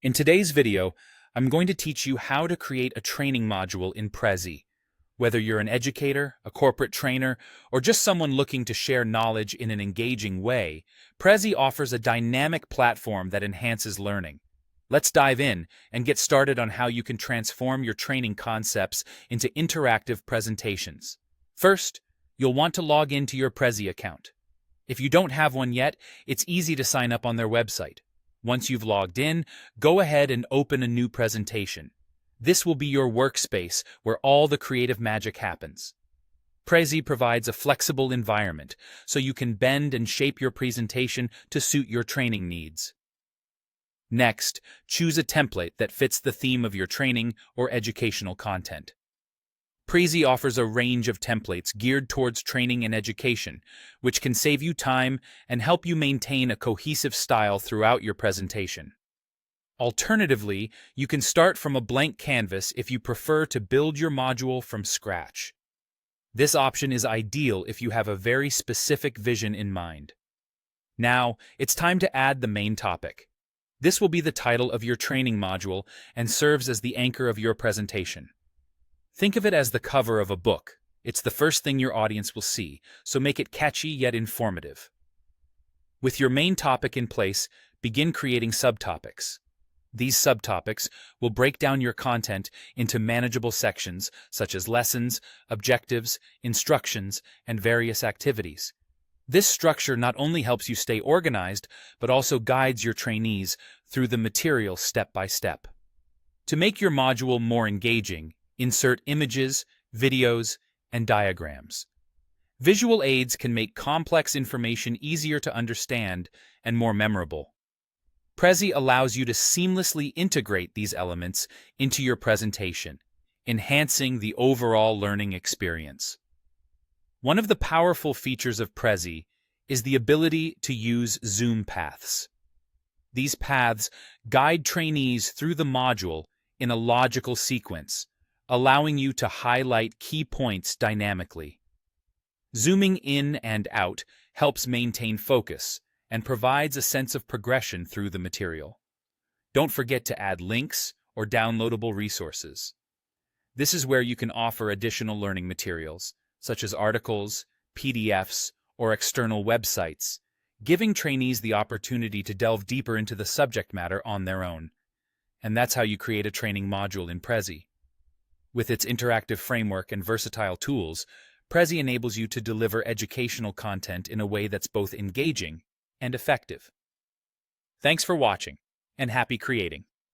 In today's video, I'm going to teach you how to create a training module in Prezi. Whether you're an educator, a corporate trainer, or just someone looking to share knowledge in an engaging way, Prezi offers a dynamic platform that enhances learning. Let's dive in and get started on how you can transform your training concepts into interactive presentations. First, you'll want to log into your Prezi account. If you don't have one yet, it's easy to sign up on their website. Once you've logged in, go ahead and open a new presentation. This will be your workspace where all the creative magic happens. Prezi provides a flexible environment, so you can bend and shape your presentation to suit your training needs. Next, choose a template that fits the theme of your training or educational content. Prezi offers a range of templates geared towards training and education, which can save you time and help you maintain a cohesive style throughout your presentation. Alternatively, you can start from a blank canvas if you prefer to build your module from scratch. This option is ideal if you have a very specific vision in mind. Now, it's time to add the main topic. This will be the title of your training module and serves as the anchor of your presentation. Think of it as the cover of a book. It's the first thing your audience will see, so make it catchy yet informative. With your main topic in place, begin creating subtopics. These subtopics will break down your content into manageable sections such as lessons, objectives, instructions, and various activities. This structure not only helps you stay organized, but also guides your trainees through the material step by step. To make your module more engaging, insert images, videos, and diagrams. Visual aids can make complex information easier to understand and more memorable. Prezi allows you to seamlessly integrate these elements into your presentation, enhancing the overall learning experience. One of the powerful features of Prezi is the ability to use zoom paths. These paths guide trainees through the module in a logical sequence, allowing you to highlight key points dynamically. Zooming in and out helps maintain focus and provides a sense of progression through the material. Don't forget to add links or downloadable resources. This is where you can offer additional learning materials, such as articles, PDFs, or external websites, giving trainees the opportunity to delve deeper into the subject matter on their own. And that's how you create a training module in Prezi. With its interactive framework and versatile tools, Prezi enables you to deliver educational content in a way that's both engaging and effective. Thanks for watching, and happy creating!